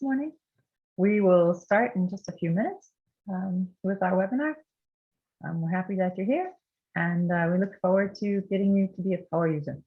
morning. We will start in just a few minutes with our webinar. We're happy that you're here, and we look forward to getting you to be a power user.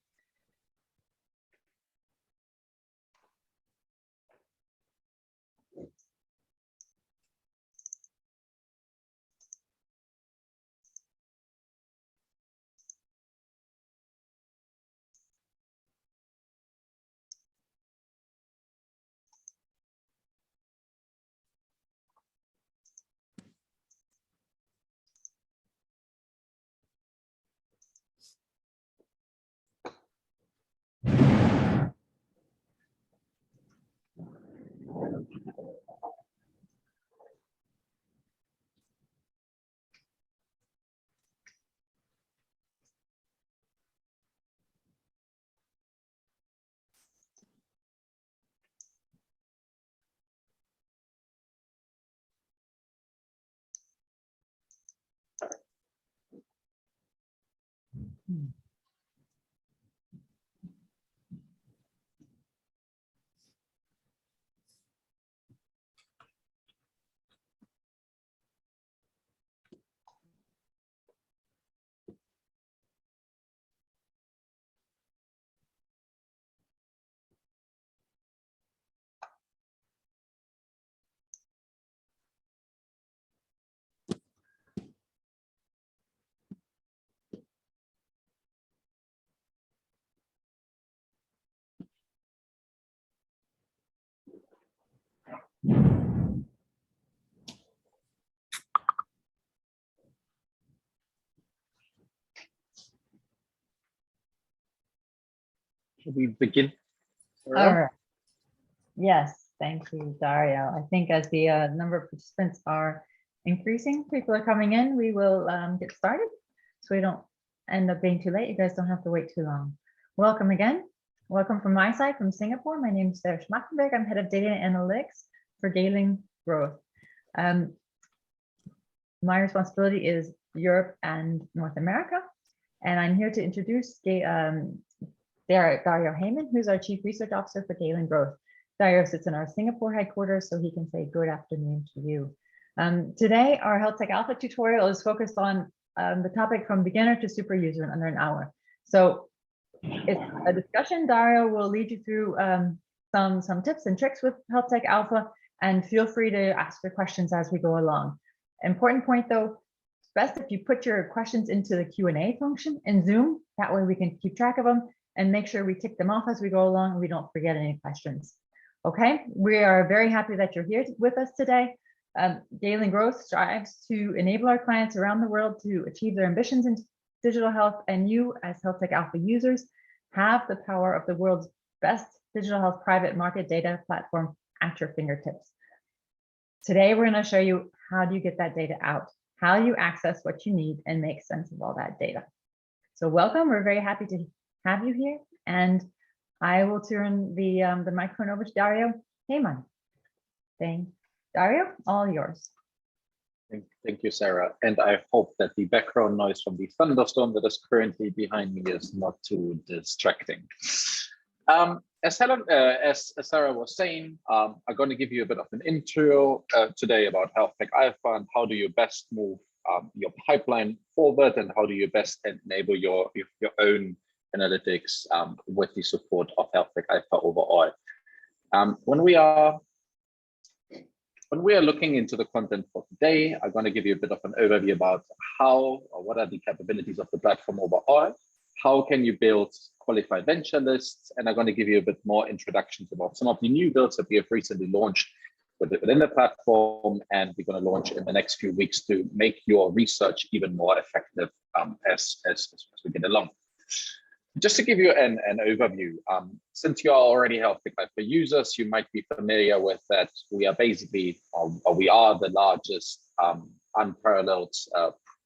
Should we begin? All right. Yes, thank you, Dario. I think as the number of participants are increasing, people are coming in, we will get started so we don't end up being too late. You guys don't have to wait too long. Welcome again. Welcome from my side, from Singapore. My name is Sarah Schmachtenberg. I'm head of data and analytics for Galen Growth. My responsibility is Europe and North America, and I'm here to introduce Dario Heymann, who's our Chief Research Officer for Galen Growth. Dario sits in our Singapore headquarters, so he can say good afternoon to you. Today, our HealthTech Alpha tutorial is focused on the topic from beginner to super user in under an hour. So it's a discussion. Dario will lead you through some tips and tricks with HealthTech Alpha, and feel free to ask your questions as we go along. Important point though, it's best if you put your questions into the Q&A function in Zoom. That way we can keep track of them and make sure we tick them off as we go along and we don't forget any questions. Okay, we are very happy that you're here with us today. Galen Growth strives to enable our clients around the world to achieve their ambitions in digital health, and you as HealthTech Alpha users have the power of the world's best digital health private market data platform at your fingertips. Today, we're going to show you how do you get that data out, how you access what you need and make sense of all that data. So welcome, we're very happy to have you here, and I will turn the microphone over to Dario Heymann. Dario, all yours. Thank you, Sarah. And I hope that the background noise from the thunderstorm that is currently behind me is not too distracting. As Sarah was saying, I'm going to give you a bit of an intro today about HealthTech Alpha and how do you best move your pipeline forward, and how do you best enable your own analytics with the support of HealthTech Alpha overall. When we are looking into the content for today, I'm going to give you a bit of an overview about how or what are the capabilities of the platform overall, how can you build qualified venture lists, and I'm going to give you a bit more introductions about some of the new builds that we have recently launched within the platform, and we're going to launch in the next few weeks to make your research even more effective as we get along. Just to give you an overview, since you are already HealthTech Alpha users, you might be familiar with that we are basically, or we are the largest unparalleled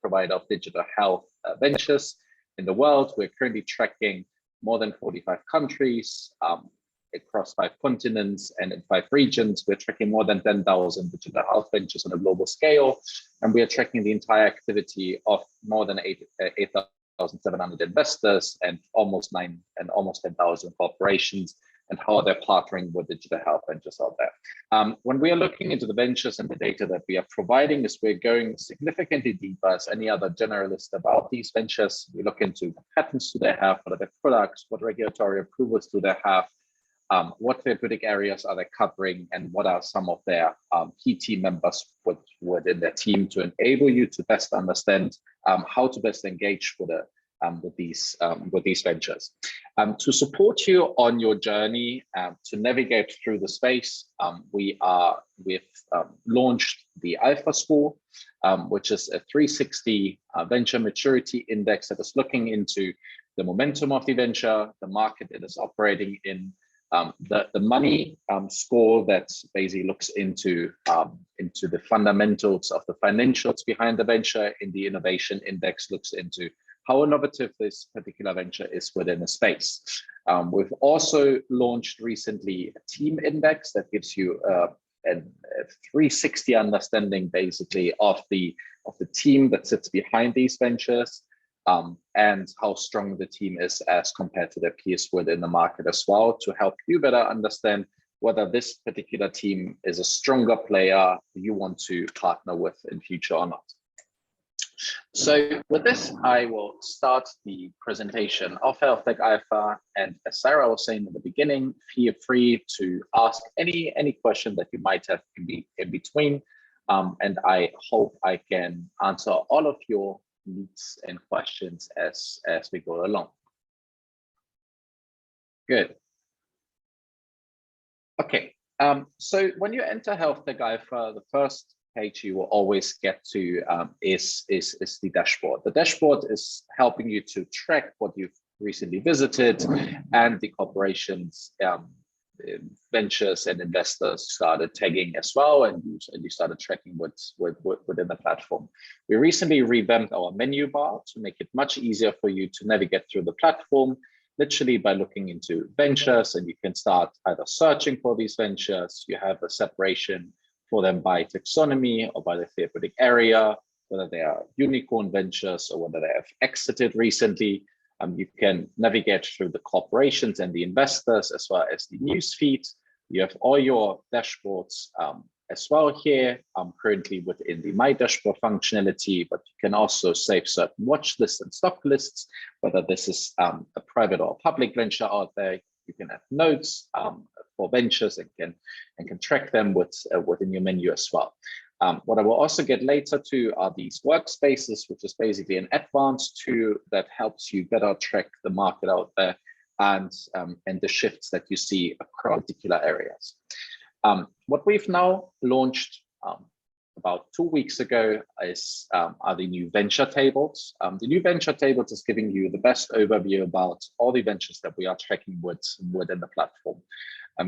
provider of digital health ventures in the world. We're currently tracking more than 45 countries across 5 continents and in 5 regions. We're tracking more than 10,000 digital health ventures on a global scale, and we are tracking the entire activity of more than 8,700 investors and almost 10,000 corporations. and how they're partnering with digital health ventures out there. When we are looking into the ventures and the data that we are providing, is we're going significantly deeper as any other generalist about these ventures. We look into what patents do they have, what are their products, what regulatory approvals do they have, what therapeutic areas are they covering, and what are some of their key team members within their team to enable you to best understand how to best engage with these ventures. To support you on your journey to navigate through the space, we've launched the Alpha Score, which is a 360 venture maturity index that is looking into the momentum of the venture, the market it is operating in, the money score that basically looks into the fundamentals of the financials behind the venture. In the innovation index looks into how innovative this particular venture is within the space. We've also launched recently a team index that gives you a 360 understanding basically of the team that sits behind these ventures, and how strong the team is as compared to their peers within the market as well, to help you better understand whether this particular team is a stronger player you want to partner with in future or not. So with this, I will start the presentation of HealthTech Alpha, and as Sarah was saying in the beginning, feel free to ask any question that you might have in between, and I hope I can answer all of your needs and questions as we go along. Good. Okay, so when you enter HealthTech Alpha, the first page you will always get to is the dashboard. The dashboard is helping you to track what you've recently visited, and the corporations, ventures and investors started tagging as well, and you started tracking what's within the platform. We recently revamped our menu bar to make it much easier for you to navigate through the platform, literally by looking into ventures, and you can start either searching for these ventures. You have a separation for them by taxonomy or by the therapeutic area, whether they are unicorn ventures or whether they have exited recently. You can navigate through the corporations and the investors as well as the news feed. You have all your dashboards as well here, currently within the My Dashboard functionality, but you can also save certain watch lists and stock lists, whether this is a private or public venture out there. You can have notes for ventures and can track them within your menu as well. What I will also get later to are these Workspaces, which is basically an advanced tool that helps you better track the market out there and the shifts that you see across particular areas. What we've now launched about 2 weeks ago are the new venture tables. The new venture tables is giving you the best overview about all the ventures that we are tracking within the platform.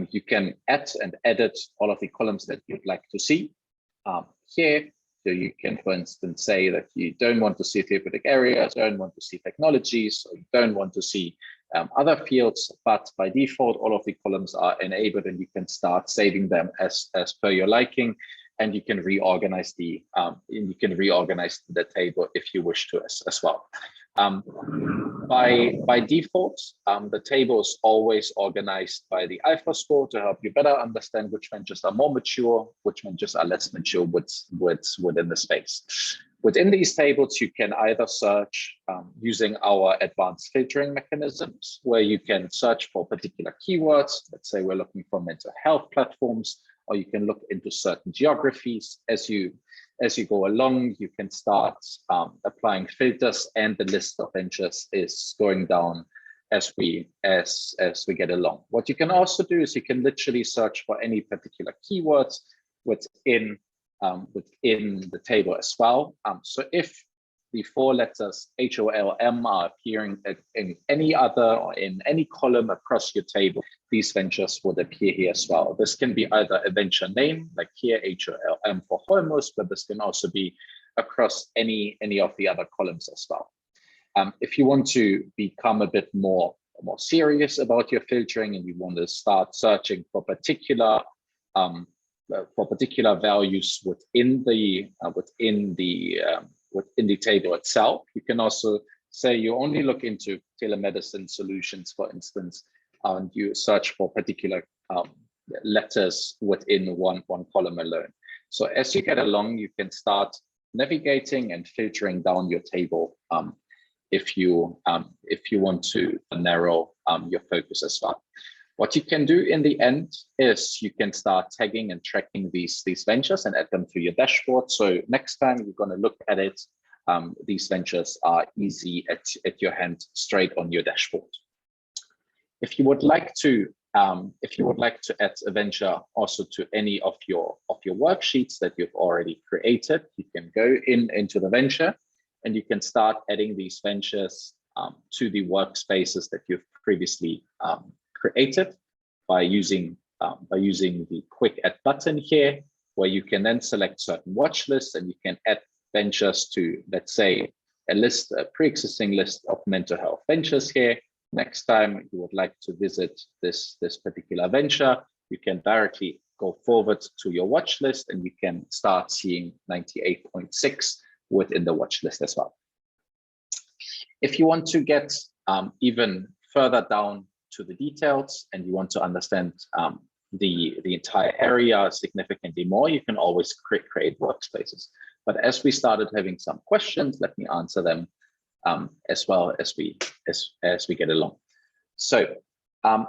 You can add and edit all of the columns that you'd like to see here. So you can, for instance, say that you don't want to see therapeutic areas, don't want to see technologies, or you don't want to see other fields, but by default, all of the columns are enabled, and you can start saving them as per your liking. And you can reorganize the table if you wish to as well. By default, the table is always organized by the Alpha score to help you better understand which ventures are more mature, which ventures are less mature within the space. Within these tables, you can either search using our advanced filtering mechanisms, where you can search for particular keywords. Let's say we're looking for mental health platforms, or you can look into certain geographies. As you go along, you can start applying filters, and the list of ventures is going down as we get along. What you can also do is you can literally search for any particular keywords within the table as well. So if the 4 letters HOLM are appearing in any other or in any column across your table, these ventures would appear here as well. This can be either a venture name, like here HOLM for Holmos, but this can also be across any of the other columns as well. If you want to become a bit more serious about your filtering, and you want to start searching for particular values within the table itself, you can also say you only look into telemedicine solutions, for instance, and you search for particular letters within one column alone. So as you get along, you can start navigating and filtering down your table if you want to narrow your focus as well. What you can do in the end is you can start tagging and tracking these ventures and add them to your dashboard. So next time you're going to look at it, these ventures are easy at your hand, straight on your dashboard. If you would like to add a venture also to any of your worksheets that you've already created, you can go into the venture and you can start adding these ventures to the workspaces that you've previously created by using the quick add button here, where you can then select certain watch lists and you can add ventures to, let's say, a pre-existing list of mental health ventures here. Next time you would like to visit this particular venture, you can directly go forward to your watch list and you can start seeing 98.6 within the watch list as well. If you want to get even further down to the details and you want to understand the entire area significantly more, you can always create workspaces. But as we started having some questions, let me answer them as well as we get along. So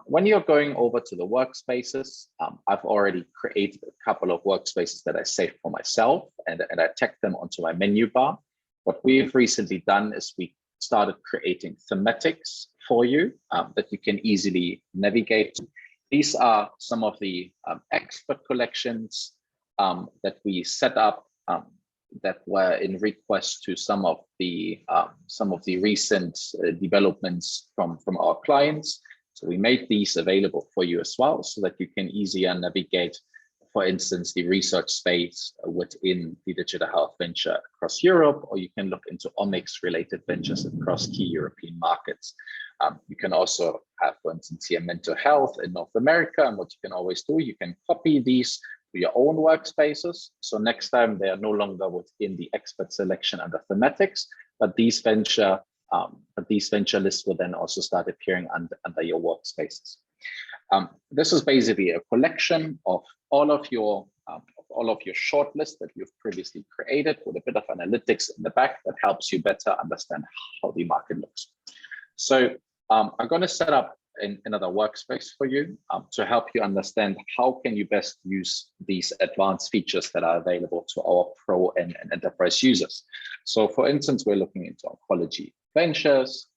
when you're going over to the workspaces, I've already created a couple of workspaces that I saved for myself and I tagged them onto my menu bar. What we've recently done is we started creating thematics for you that you can easily navigate. These are some of the expert collections that we set up that were in request to some of the recent developments from our clients. So we made these available for you as well, so that you can easier navigate, for instance, the research space within the digital health venture across Europe, or you can look into omics related ventures across key European markets. You can also have, for instance, here mental health in North America. And what you can always do, you can copy these to your own workspaces. So next time they are no longer within the expert selection under thematics, but these venture lists will then also start appearing under your workspaces. This is basically a collection of all of your shortlists that you've previously created with a bit of analytics in the back that helps you better understand how the market looks. So I'm going to set up another workspace for you to help you understand how can you best use these advanced features that are available to our pro and enterprise users. So for instance, we're looking into oncology ventures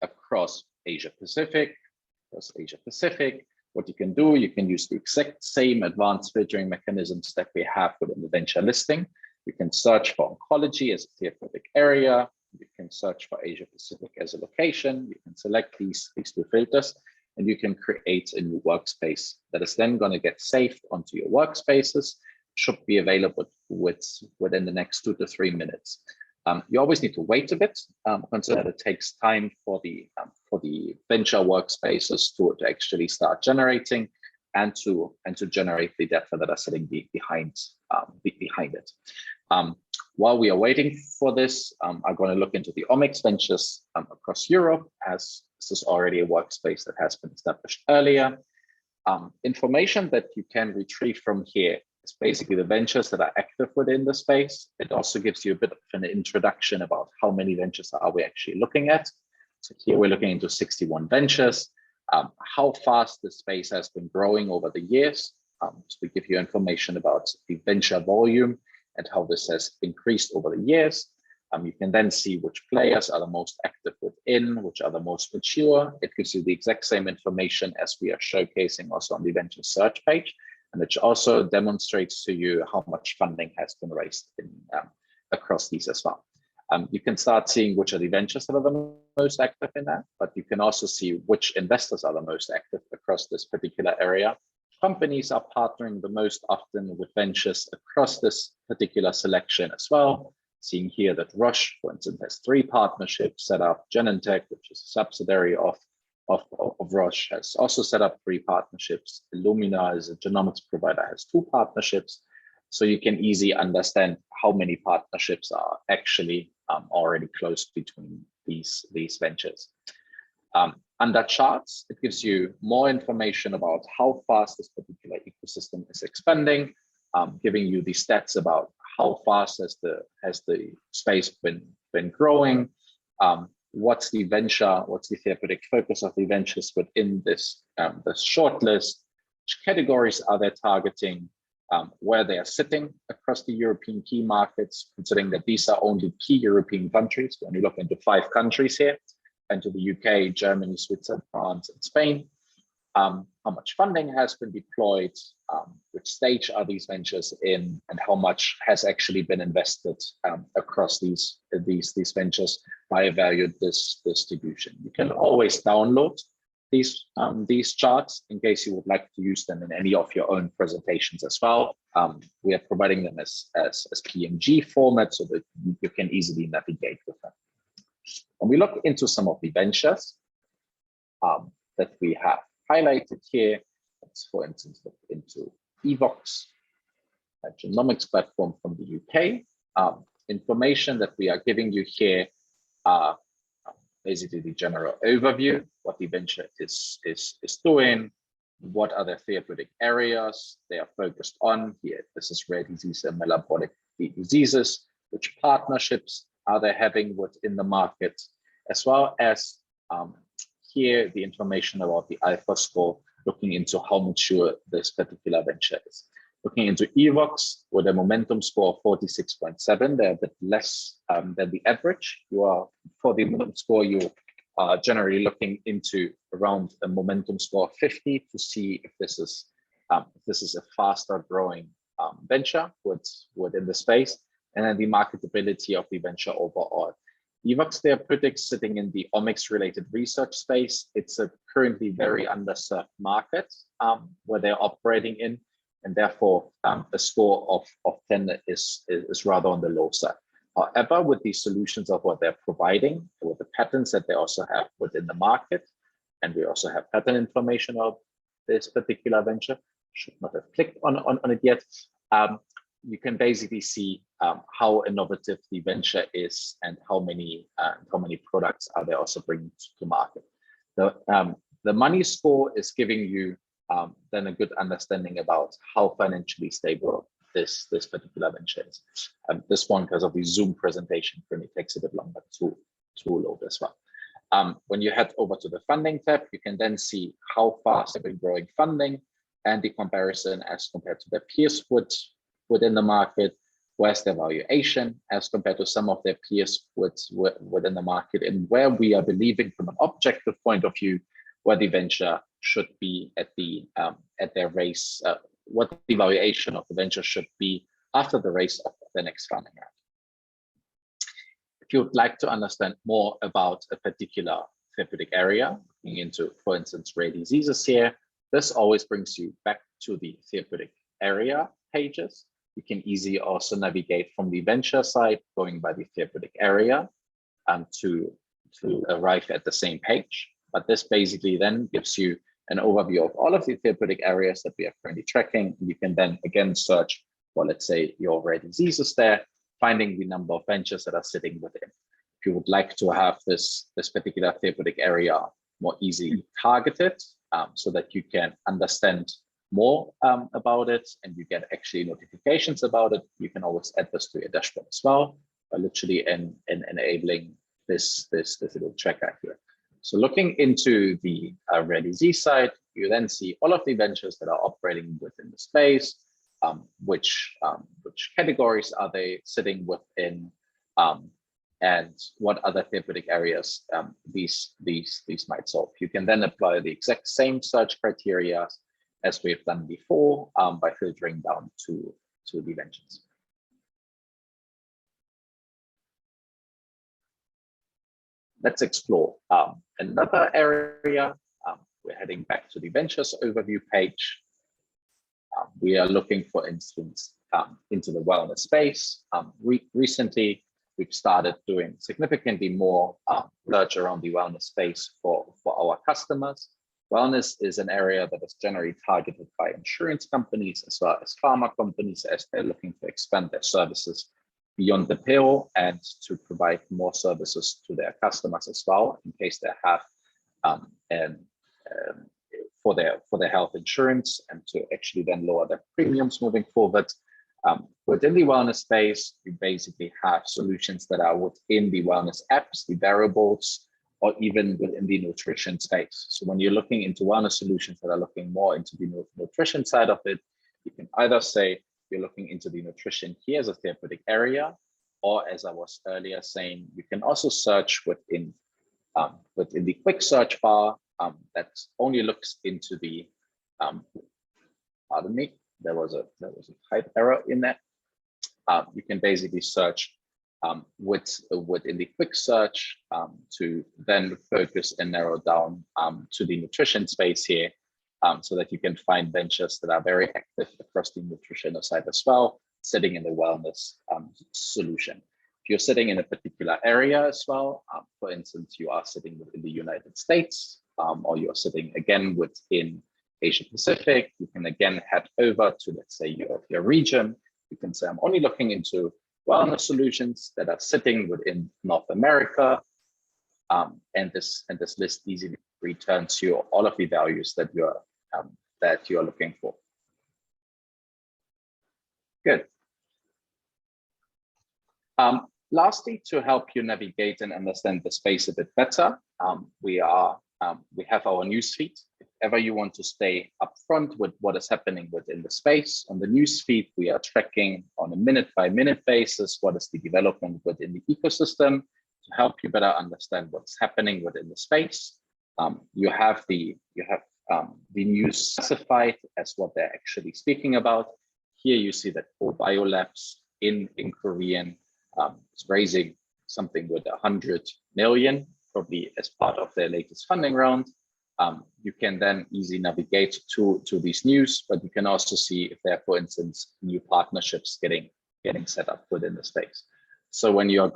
across Asia Pacific. What you can do, you can use the exact same advanced filtering mechanisms that we have within the venture listing. You can search for oncology as a therapeutic area. You can search for Asia Pacific as a location. You can select these two filters and you can create a new workspace that is then going to get saved onto your workspaces. Should be available within the next 2 to 3 minutes. You always need to wait a bit, consider it takes time for the venture workspaces to actually start generating and to generate the data that are sitting behind it. While we are waiting for this, I'm going to look into the omics ventures across Europe, as this is already a workspace that has been established earlier. Information that you can retrieve from here is basically the ventures that are active within the space. It also gives you a bit of an introduction about how many ventures are we actually looking at. So here we're looking into 61 ventures, how fast the space has been growing over the years. So we give you information about the venture volume and how this has increased over the years. You can then see which players are the most active within, which are the most mature. It gives you the exact same information as we are showcasing also on the venture search page, and which also demonstrates to you how much funding has been raised across these as well. You can start seeing which are the ventures that are the most active in that, but you can also see which investors are the most active across this particular area. Companies are partnering the most often with ventures across this particular selection as well. Seeing here that Roche, for instance, has 3 partnerships set up. Genentech, which is a subsidiary of Roche, has also set up 3 partnerships. Illumina, as a genomics provider, has 2 partnerships. So you can easily understand how many partnerships are actually already closed between these ventures. Under charts, it gives you more information about how fast this particular ecosystem is expanding, giving you the stats about how fast has the space been growing, what's the therapeutic focus of the ventures within this shortlist, which categories are they targeting, where they are sitting across the European key markets, considering that these are only key European countries. When you look into 5 countries here, into the UK, Germany, Switzerland, France, and Spain, how much funding has been deployed, which stage are these ventures in, and how much has actually been invested across these ventures by a valued distribution. You can always download these charts in case you would like to use them in any of your own presentations as well. We are providing them as PNG format so that you can easily navigate with them. When we look into some of the ventures that we have highlighted here, let's for instance look into Evox, a genomics platform from the UK. Information that we are giving you here are basically the general overview, what the venture is doing, what are the therapeutic areas they are focused on here. This is rare disease and metabolic diseases, which partnerships are they having within the market, as well as here the information about the alpha score, looking into how mature this particular venture is. Looking into Evox with a momentum score of 46.7, they're a bit less than the average. For the momentum score, you are generally looking into around a momentum score of 50 to see if this is a faster growing venture within the space, and then the marketability of the venture overall. Evox Therapeutics sitting in the omics related research space. It's a currently very underserved market where they're operating in, and therefore a score of 10 is rather on the low side. However, with the solutions of what they're providing, with the patents that they also have within the market, and we also have patent information of this particular venture, should not have clicked on it yet, you can basically see how innovative the venture is and how many products are they also bringing to market. The money score is giving you then a good understanding about how financially stable this particular venture is. This one, because of the Zoom presentation, currently takes a bit longer to load as well. When you head over to the funding tab, you can then see how fast they've been growing funding and the comparison as compared to their peers within the market. Where's their valuation as compared to some of their peers within the market, and where we are believing from an objective point of view where the venture should be at their raise, what the valuation of the venture should be after the raise of the next funding round. If you would like to understand more about a particular therapeutic area, looking into, for instance, rare diseases here, this always brings you back to the therapeutic area pages. You can easily also navigate from the venture side, going by the therapeutic area, to arrive at the same page. But this basically then gives you an overview of all of the therapeutic areas that we are currently tracking. You can then again search for, let's say, your rare diseases there, finding the number of ventures that are sitting within. If you would like to have this particular therapeutic area more easily targeted, so that you can understand more about it and you get actually notifications about it, you can always add this to your dashboard as well by literally enabling this little tracker here. So looking into the rare disease side, you then see all of the ventures that are operating within the space, which categories are they sitting within, and what other therapeutic areas these might solve. You can then apply the exact same search criteria as we've done before by filtering down to the ventures. Let's explore another area. We're heading back to the ventures overview page. We are looking, for instance, into the wellness space. Recently, we've started doing significantly more research around the wellness space for our customers. Wellness is an area that is generally targeted by insurance companies as well as pharma companies as they're looking to expand their services beyond the pill and to provide more services to their customers as well, in case they have and for their health insurance, and to actually then lower their premiums moving forward. Within the wellness space, you basically have solutions that are within the wellness apps, the wearables, or even within the nutrition space. So when you're looking into wellness solutions that are looking more into the nutrition side of it, you can either say you're looking into the nutrition here as a therapeutic area, or as I was earlier saying, you can also search within the quick search bar that only looks into the, pardon me, there was a type error in that. You can basically search within the quick search to then focus and narrow down to the nutrition space here, so that you can find ventures that are very active across the nutrition side as well, sitting in the wellness solution. If you're sitting in a particular area as well, for instance, you are sitting within the United States, or you're sitting again within Asia Pacific, you can again head over to, let's say, your region. You can say, I'm only looking into wellness solutions that are sitting within North America, and this list easily returns you all of the values that you're looking for. Good. Lastly, to help you navigate and understand the space a bit better, we have our newsfeed. If ever you want to stay upfront with what is happening within the space, on the newsfeed, we are tracking on a minute-by-minute basis what is the development within the ecosystem to help you better understand what's happening within the space. You have the news specified as what they're actually speaking about. Here you see that Pro Biolabs in Korean is raising something with 100 million, probably as part of their latest funding round. You can then easily navigate to these news, but you can also see if there are, for instance, new partnerships getting set up within the space. So when you're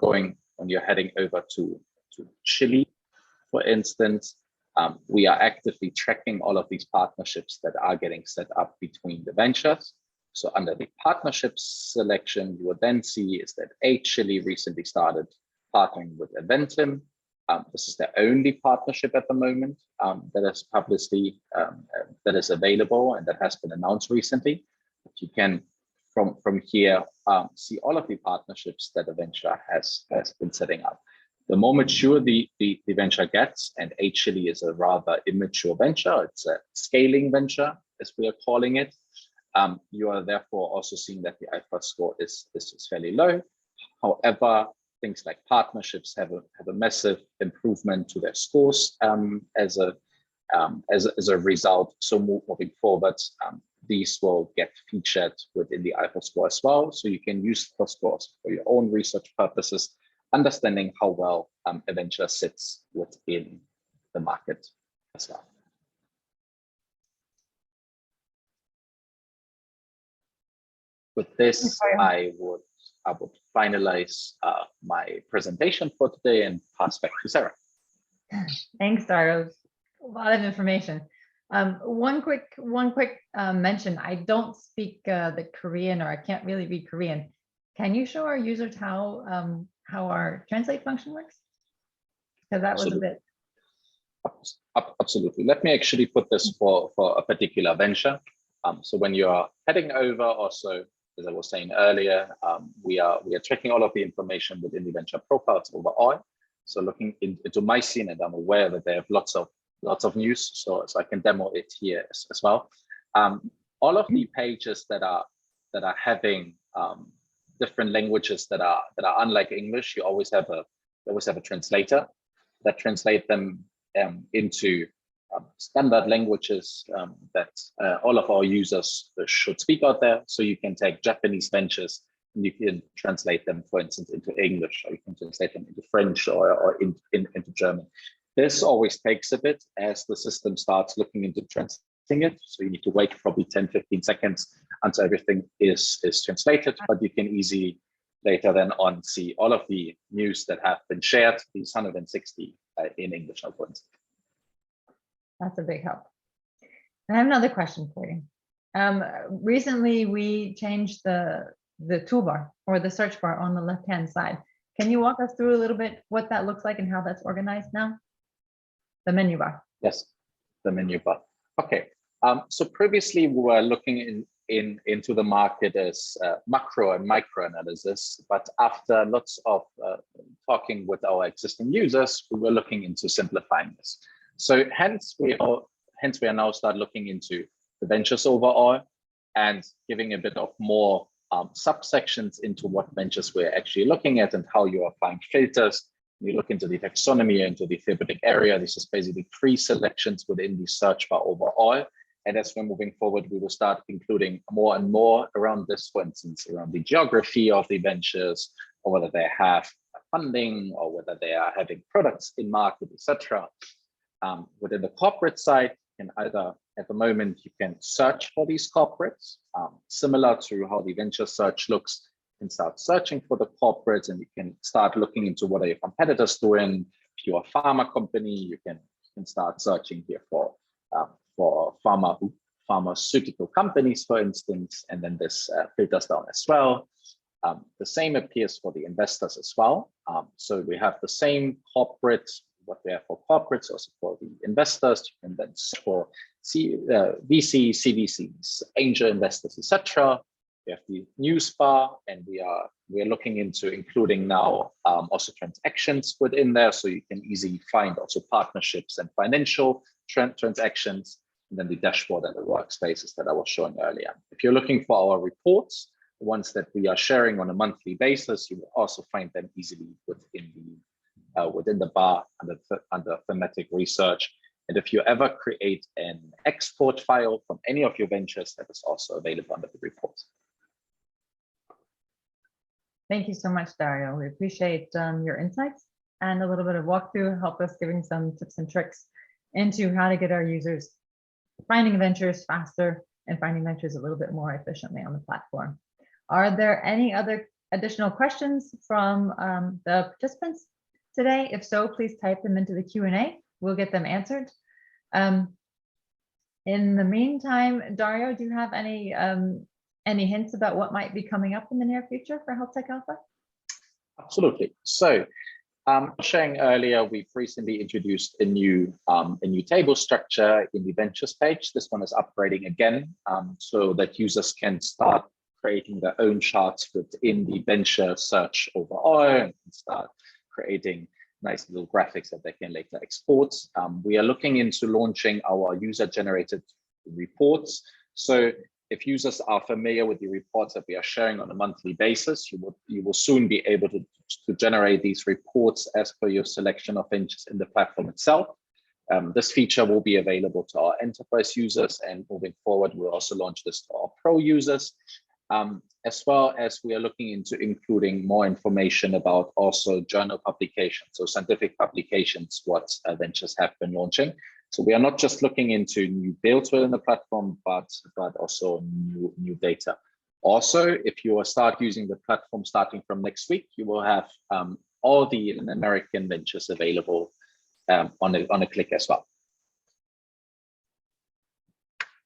heading over to Chile, for instance, we are actively tracking all of these partnerships that are getting set up between the ventures. So under the partnerships selection, you will then see is that Chile recently started partnering with Eventim. This is the only partnership at the moment that is publicly that is available and that has been announced recently. But you can from here see all of the partnerships that a venture has been setting up. The more mature the venture gets, and Chile is a rather immature venture, it's a scaling venture as we are calling it. You are therefore also seeing that the alpha score is fairly low. However, things like partnerships have a massive improvement to their scores as a result. So moving forward, these will get featured within the alpha score as well. So you can use the scores for your own research purposes, understanding how well a venture sits within the market as well. With this, I would finalize my presentation for today and pass back to Sarah. Thanks, Dario. A lot of information. One quick mention. I don't speak the Korean, or I can't really read Korean. Can you show our users how our translate function works? Because that was a bit. Absolutely. Let me actually put this for a particular venture. So when you are heading over, also, as I was saying earlier, we are tracking all of the information within the venture profiles overall. So looking into my scene, and I'm aware that they have lots of news, so I can demo it here as well. All of the pages that are having different languages that are unlike English, you always have a translator that translate them into standard languages that all of our users should speak out there. So you can take Japanese ventures and you can translate them, for instance, into English, or you can translate them into French or into German. This always takes a bit as the system starts looking into translating it. So you need to wait probably 10-15 seconds until everything is translated, but you can easily later then on see all of the news that have been shared, these 160 in English, for instance. That's a big help. I have another question for you. Recently, we changed the toolbar or the search bar on the left-hand side. Can you walk us through a little bit what that looks like and how that's organized now? the menu bar. Yes, the menu bar. Okay. So previously we were looking into the market as macro and micro analysis, but after lots of talking with our existing users, we were looking into simplifying this. So hence we are now start looking into the ventures overall and giving a bit of more subsections into what ventures we're actually looking at and how you are applying filters. We look into the taxonomy, into the therapeutic area. This is basically 3 selections within the search bar overall. And as we're moving forward, we will start including more and more around this, for instance, around the geography of the ventures, or whether they have funding, or whether they are having products in market, etc. Within the corporate side, you can either, at the moment, you can search for these corporates, similar to how the venture search looks. You can start searching for the corporates, and you can start looking into what are your competitors doing. If you're a pharma company, you can start searching here for pharmaceutical companies, for instance, and then this filters down as well. The same appears for the investors as well. So we have the same corporate, what we have for corporates, also for the investors. You can then search for VCs, CVCs, angel investors, etc. We have the news bar, and we are looking into including now also transactions within there, so you can easily find also partnerships and financial transactions, and then the dashboard and the workspaces that I was showing earlier. If you're looking for our reports, the ones that we are sharing on a monthly basis, you will also find them easily within the bar under thematic research. And if you ever create an export file from any of your ventures, that is also available under the reports. Thank you so much, Dario. We appreciate your insights and a little bit of walkthrough, help us giving some tips and tricks into how to get our users finding ventures faster and finding ventures a little bit more efficiently on the platform. Are there any other additional questions from the participants today? If so, please type them into the Q&A. We'll get them answered. In the meantime, Dario, do you have any hints about what might be coming up in the near future for HealthTech Alpha? Absolutely. So sharing earlier, we've recently introduced a new table structure in the ventures page. This one is upgrading again, so that users can start creating their own charts within the venture search overall and start creating nice little graphics that they can later export. We are looking into launching our user-generated reports. So if users are familiar with the reports that we are sharing on a monthly basis, you will soon be able to generate these reports as per your selection of ventures in the platform itself. This feature will be available to our enterprise users, and moving forward, we'll also launch this to our pro users, as well as we are looking into including more information about also journal publications, so scientific publications, what ventures have been launching. So we are not just looking into new builds within the platform, but also new data. Also, if you start using the platform starting from next week, you will have all the American ventures available on a click as well.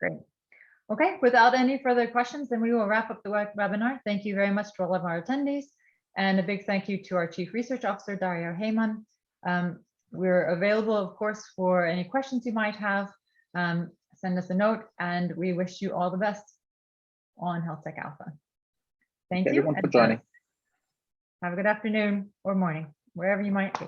Great. Okay, without any further questions, then we will wrap up the webinar. Thank you very much to all of our attendees, and a big thank you to our Chief Research Officer, Dario Heymann. We're available, of course, for any questions you might have. Send us a note, and we wish you all the best on HealthTech Alpha. Thank you everyone for joining. Have a good afternoon or morning, wherever you might be.